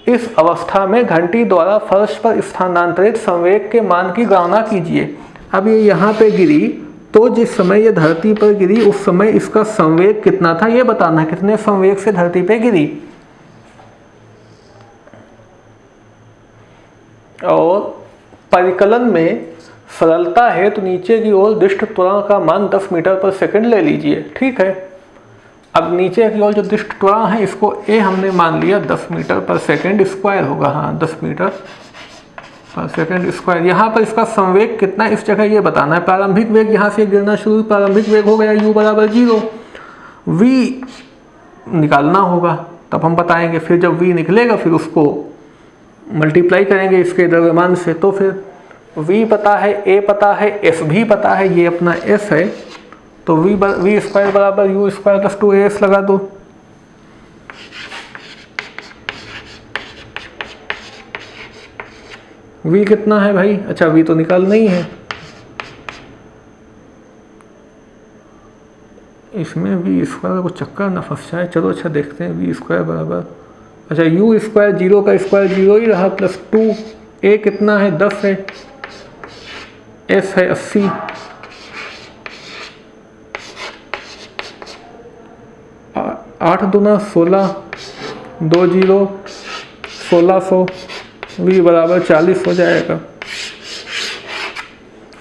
इस अवस्था में घंटी द्वारा फर्श पर स्थानांतरित संवेग के मान की गणना कीजिए। अब ये यहाँ पे गिरी, तो जिस समय ये धरती पर गिरी उस समय इसका संवेग कितना था, ये बताना है। कितने संवेग से धरती पे गिरी, और परिकलन में सरलता है तो नीचे की ओर दृष्ट त्वरण का मान 10 मीटर पर सेकंड ले लीजिए। ठीक है, अब नीचे की ओर जो दृष्ट त्वरण है इसको ए हमने मान लिया 10 मीटर पर सेकंड स्क्वायर होगा। हाँ, 10 मीटर पर सेकंड स्क्वायर। यहाँ पर इसका संवेग कितना, इस जगह ये बताना है। प्रारंभिक वेग यहाँ से गिरना शुरू, प्रारंभिक वेग हो गया u बराबर 0, v निकालना होगा, तब हम बताएंगे। फिर जब v निकलेगा फिर उसको मल्टीप्लाई करेंगे इसके द्रव्यमान से, तो फिर v पता है, a पता है, s भी पता है, ये अपना s है, तो v स्क्वायर बराबर u स्क्वायर प्लस 2as लगा दो। v कितना है भाई, अच्छा v तो निकालना ही है, इसमें v स्क्वायर को चक्कर ना फंस जाए। चलो अच्छा देखते हैं, v स्क्वायर बराबर, अच्छा u स्क्वायर 0 का स्क्वायर 0 ही रहा, प्लस 2, a कितना है 10 है, s है 80, आठ दूना 16, 2 0, 1600, v बराबर 40 हो जाएगा।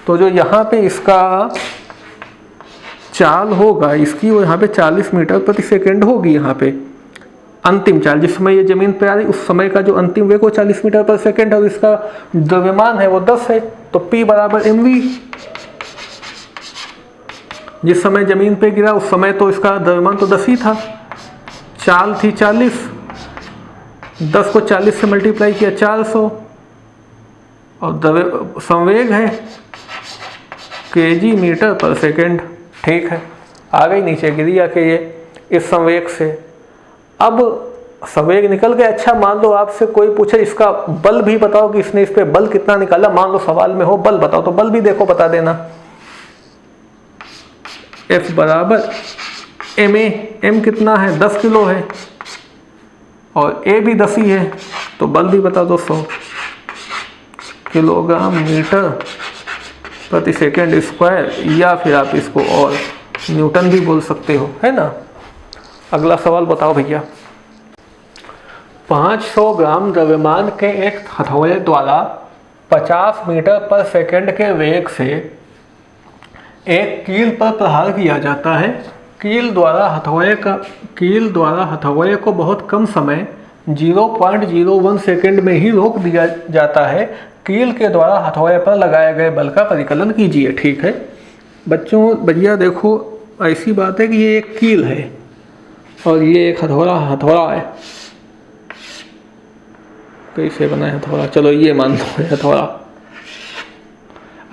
तो जो यहाँ पे इसका चाल होगा इसकी, वो यहाँ पे 40 मीटर प्रति सेकंड होगी। यहाँ पे अंतिम चाल, जिस समय ये जमीन पे आ रही उस समय का जो अंतिम वेग वो 40 मीटर पर सेकंड है, और इसका द्रव्यमान है वो 10 है, तो P बराबर mv। जिस समय जमीन पे गिरा उस समय तो इसका द्रव्यमान तो 10 ही था, चाल थी 40, 10 को 40 से मल्टीप्लाई किया 400, और संवेग है kg मीटर पर सेकेंड। ठीक है, आ गई नीचे गिरी आके ये इस संवेग से। अब संवेग निकल गया। अच्छा, मान लो आपसे कोई पूछे इसका बल भी बताओ कि इसने इस पे बल कितना निकाला, मान लो सवाल में हो बल बताओ, तो बल भी देखो बता देना। F बराबर ma, m कितना है 10 किलो है और a भी 10 ही है, तो बल भी बता दो 100 किलोग्राम मीटर प्रति सेकेंड स्क्वायर, या फिर आप इसको और न्यूटन भी बोल सकते हो, है ना। अगला सवाल बताओ भैया। 500 ग्राम द्रव्यमान के एक हथौड़े द्वारा 50 मीटर पर सेकंड के वेग से एक कील पर प्रहार किया जाता है। कील द्वारा हथौड़े को बहुत कम समय 0.01 सेकंड में ही रोक दिया जाता है। कील के द्वारा हथौड़े पर लगाए गए बल का परिकलन कीजिए। ठीक है बच्चों, भैया देखो ऐसी बात है कि ये एक कील है और ये एक हथौड़ा है। कैसे बना है हथौड़ा, चलो ये मान लो है हथौड़ा।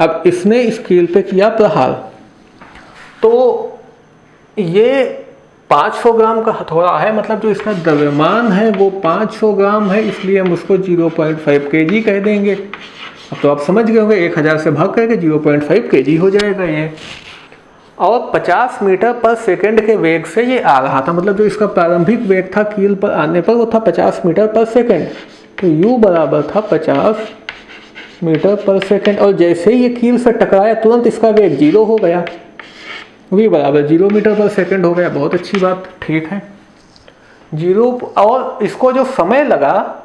अब इसने इस कील पे किया प्रहार, तो ये 500 ग्राम का हथौड़ा है, मतलब जो इसका द्रव्यमान है वो 500 ग्राम है, इसलिए हम उसको 0.5 kg कह देंगे। अब तो आप समझ गए होंगे, 1000 से भाग करके 0.5 kg हो जाएगा ये। और 50 मीटर पर सेकंड के वेग से ये आ रहा था, मतलब जो इसका प्रारंभिक वेग था कील पर आने पर वो था 50 मीटर पर सेकंड, तो u बराबर था 50 मीटर पर सेकंड। और जैसे ही ये कील से टकराया तुरंत इसका वेग 0 हो गया, v बराबर 0 मीटर पर सेकंड हो गया। बहुत अच्छी बात, ठीक है 0। और इसको जो समय लगा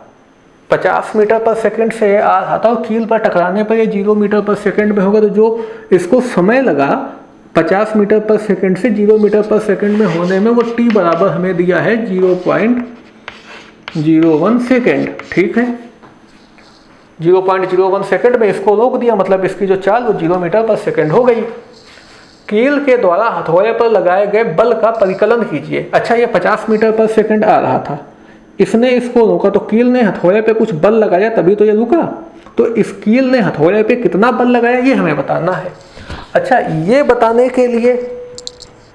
50 मीटर पर सेकंड से आ रहा था और कील पर टकराने पर ये 0 मीटर पर सेकंड में होगा, तो जो इसको समय लगा 50 मीटर पर सेकंड से 0 मीटर पर सेकंड में होने में, वो t बराबर हमें दिया है 0.01 सेकंड। ठीक है 0.01 सेकंड में इसको रोक दिया, मतलब इसकी जो चाल वो 0 मीटर पर सेकंड हो गई। कील के द्वारा हथौड़े पर लगाए गए बल का परिकलन कीजिए। अच्छा, ये 50 मीटर पर सेकंड आ रहा था, इसने इसको रोका, तो कील ने हथौड़े पे कुछ बल लगाया तभी तो ये रुका। तो इस कील ने हथौड़े पे कितना बल लगाया ये हमें बताना है। अच्छा, ये बताने के लिए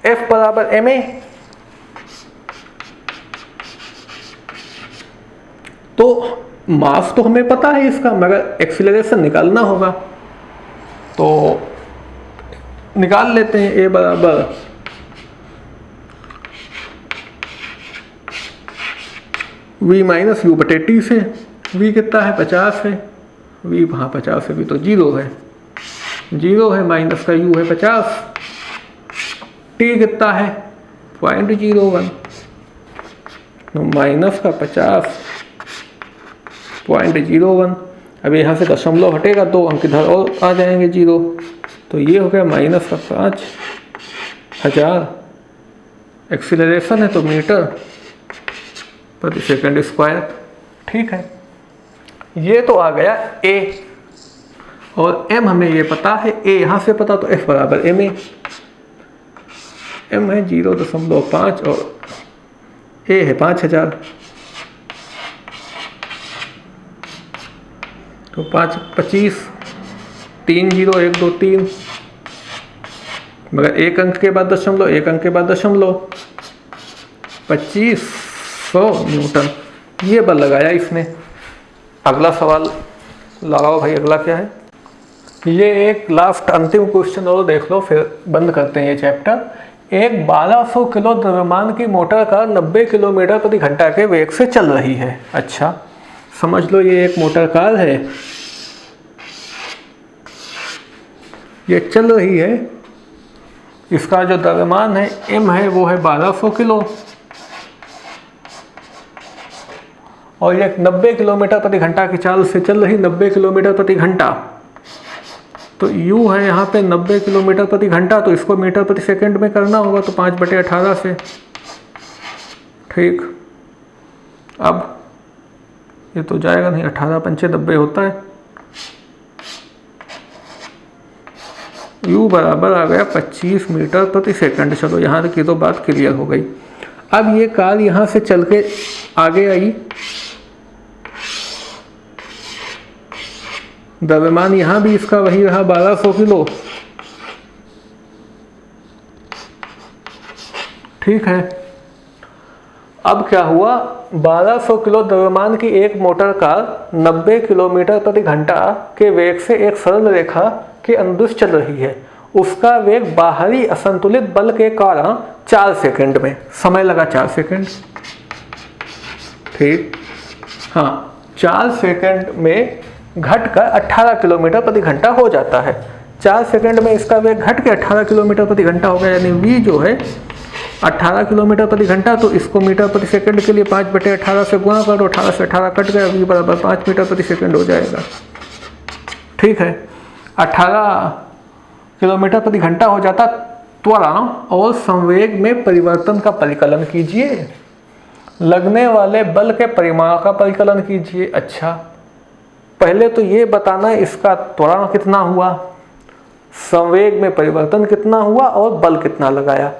F बराबर ma, तो मास तो हमें पता है इसका, मगर एक्सीलरेशन निकालना होगा, तो निकाल लेते हैं। A बराबर v माइनस यू बटे टी से। v कितना है 50 है, v हाँ 50 है, v तो 0 है, 0 है, माइनस का u है 50, t कितना है 0.01, तो माइनस का 50 0.01। अब यहाँ से दशमलव हटेगा 2 अंक इधर और आ जाएंगे 0, तो ये हो गया माइनस का 5000। एक्सीलरेशन है तो मीटर प्रति सेकंड स्क्वायर। ठीक है, ये तो आ गया A, और M हमें ये पता है, A यहाँ से पता, तो F बराबर ma। M है 0.5 और A है 5000, तो 5 25 3 0 1 2 3, मगर एक अंक के बाद दशमलव, एक अंक के बाद दशमलव, 2500 न्यूटन ये बल लगाया इसने। अगला सवाल लगाओ भाई, अगला क्या है। ये एक लास्ट अंतिम क्वेश्चन और देख लो, फिर बंद करते हैं ये चैप्टर। एक 1200 किलो द्रव्यमान की मोटर कार 90 किलोमीटर प्रति घंटा के वेग से चल रही है। अच्छा, समझ लो ये एक मोटर कार है, ये चल रही है, इसका जो द्रव्यमान है m है वो है 1200 किलो, और ये 90 किलोमीटर प्रति घंटा की चाल से चल रही, 90 किलोमीटर प्रति घंटा, तो u है यहाँ पे 90 किलोमीटर प्रति घंटा, तो इसको मीटर प्रति सेकंड में करना होगा, तो 5/18 से। ठीक, अब ये तो जाएगा नहीं, 18 पंचे 90 होता है, u बराबर आ गया 25 मीटर प्रति सेकंड। चलो यहाँ तक की तो बात क्लियर हो गई। अब ये कार यहाँ से चल के आगे आई, द्रव्यमान यहाँ भी इसका वही रहा 1200 किलो। ठीक है, अब क्या हुआ, 1200 किलो द्रव्यमान की एक मोटर कार 90 किलोमीटर प्रति घंटा के वेग से एक सरल रेखा के अनुदिश चल रही है। उसका वेग बाहरी असंतुलित बल के कारण 4 सेकंड में, समय लगा 4 सेकंड। ठीक, हाँ, 4 सेकंड में घटकर 18 किलोमीटर प्रति घंटा हो जाता है। 4 सेकंड में इसका वेग घट के 18 किलोमीटर प्रति घंटा हो गया, यानी v जो है 18 किलोमीटर प्रति घंटा। तो इसको मीटर प्रति सेकंड के लिए 5/18 से गुणा करो, 18 से 18 कट गया, v बराबर 5 मीटर प्रति सेकंड हो जाएगा। ठीक है, 18 किलोमीटर प्रति घंटा हो जाता। त्वरण और संवेग में परिवर्तन का परिकलन कीजिए, लगने वाले बल के परिमाण का परिकलन कीजिए। अच्छा, पहले तो ये बताना इसका त्वरण कितना हुआ, संवेग में परिवर्तन कितना हुआ और बल कितना लगाया।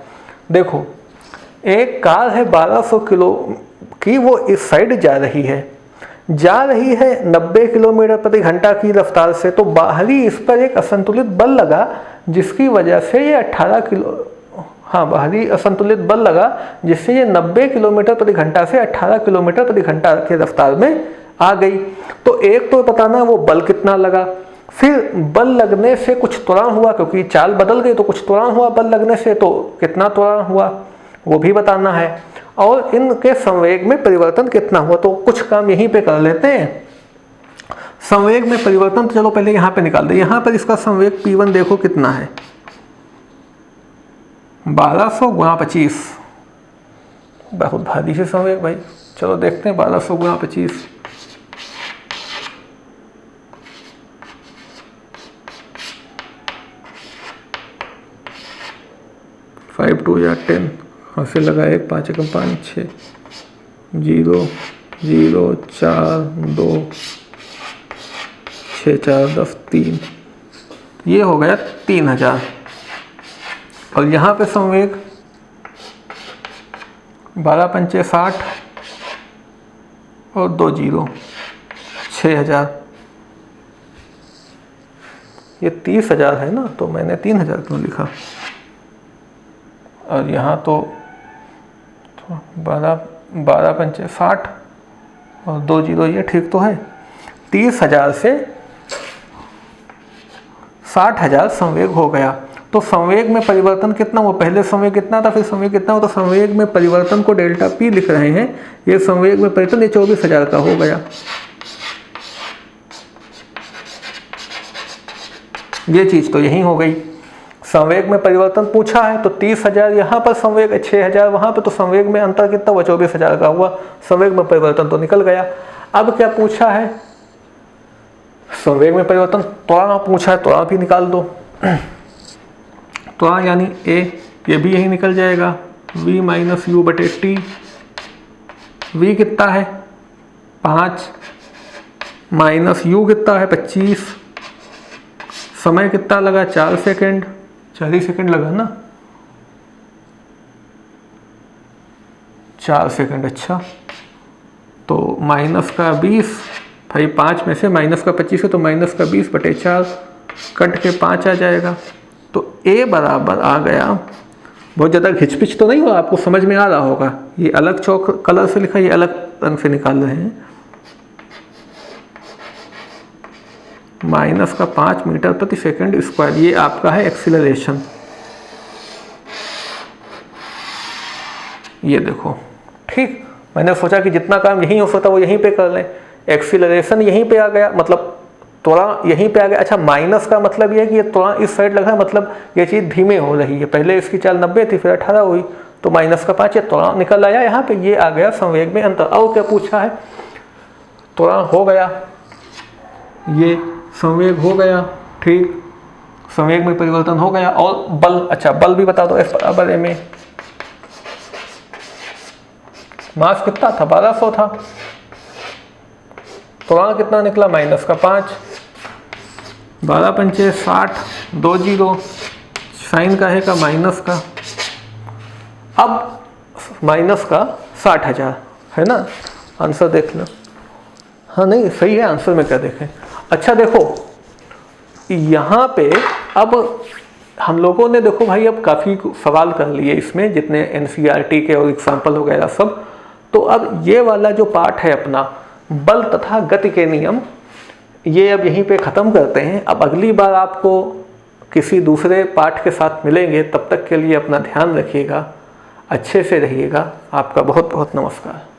देखो, एक कार है 1200 किलो की, वो इस साइड जा रही है 90 किलोमीटर प्रति घंटा की रफ्तार से। तो बाहरी इस पर एक असंतुलित बल लगा, जिसकी वजह से ये 18 किलो, हाँ, बाहरी असंतुलित बल लगा जिससे ये 90 किलोमीटर प्रति घंटा से 18 किलोमीटर प्रति घंटा की रफ्तार में आ गई। तो एक तो बताना वो बल कितना लगा, फिर बल लगने से कुछ त्वरण हुआ, क्योंकि चाल बदल गई तो कुछ त्वरण हुआ बल लगने से, तो कितना त्वरण हुआ वो भी बताना है, और इनके संवेग में परिवर्तन कितना हुआ। तो कुछ काम यहीं पे कर लेते हैं। संवेग में परिवर्तन तो चलो पहले यहाँ पे निकाल दे। यहाँ पर इसका संवेग P1 देखो कितना है, 1200 गुणा 25, बहुत भारी से संवेग भाई। चलो देखते हैं 1200 गुणा 25, 5 2 या 10, हाँ से लगा 1 5 1 5 6 0 0 4 2 6 4 10 3, ये हो गया 3000। और यहाँ पे संवेग 12 पंचे 60 और 2 0, 6000। ये 30,000 है ना, तो मैंने 3000 क्यों लिखा। और यहाँ तो 12 पंचे 60 और 2 0, ये ठीक तो है। 30,000 से 60,000 संवेग हो गया। तो संवेग में परिवर्तन कितना हुआ, पहले संवेग कितना था फिर संवेग कितना हुआ, तो संवेग में परिवर्तन को डेल्टा पी लिख रहे हैं। ये संवेग में परिवर्तन ये 24,000 का हो गया। ये चीज तो यही हो गई। संवेग में परिवर्तन पूछा है तो 30,000 यहाँ पर संवेग, 6,000 वहाँ पर, तो संवेग में अंतर कितना हुआ, 24,000 का हुआ। संवेग में परिवर्तन तो निकल गया। अब क्या पूछा है, संवेग में परिवर्तन त्वरण पूछा है, त्वरण भी निकाल दो। त्वरण यानी ए, ये भी यही निकल जाएगा, v माइनस यू बटे टी। v कितना है 5 माइनस u कितना है 25, समय कितना लगा 4 सेकेंड, 4 ही सेकेंड लगा ना, 4 सेकेंड। अच्छा, तो माइनस का 20, भाई 5 में से माइनस का 25 है तो माइनस का 20 बटे 4, कट के 5 आ जाएगा। तो a बराबर आ गया, बहुत ज़्यादा घिचपिच तो नहीं हुआ, आपको समझ में आ रहा होगा। ये अलग चौक कलर से लिखा, ये अलग रंग से निकाल रहे हैं। माइनस का 5 मीटर प्रति सेकंड स्क्वायर, ये आपका है एक्सीलरेशन। ये देखो, ठीक, मैंने सोचा कि जितना काम यहीं हो सकता वो यहीं पे कर लें। एक्सीलरेशन यहीं पे आ गया, मतलब त्वरण यहीं पे आ गया। अच्छा, माइनस का मतलब ये है कि ये त्वरण इस साइड लगा है, मतलब ये चीज़ धीमे हो रही है। पहले इसकी चाल 90 थी, फिर 18 हुई, तो माइनस का 5, ये त्वरण निकल आया यहाँ पे। ये आ गया संवेग में अंतर। और क्या पूछा है, त्वरण हो गया, ये संवेग हो गया, ठीक, संवेग में परिवर्तन हो गया। और बल, अच्छा बल भी बता दो, F बराबर ma। मास कितना था 1200 था, त्वरण कितना निकला माइनस का 5, 12 पंचे 60, 2 जीरो, साइन का है का माइनस का, अब माइनस का 60,000 है ना। आंसर देख लो। हाँ नहीं सही है, आंसर में क्या देखें। अच्छा देखो यहाँ पे अब हम लोगों ने देखो भाई अब काफ़ी सवाल कर लिए इसमें, जितने एनसीईआरटी के और एग्जाम्पल वगैरह सब। तो अब ये वाला जो पार्ट है अपना बल तथा गति के नियम, ये अब यहीं पे ख़त्म करते हैं। अब अगली बार आपको किसी दूसरे पाठ के साथ मिलेंगे, तब तक के लिए अपना ध्यान रखिएगा, अच्छे से रहिएगा। आपका बहुत बहुत नमस्कार।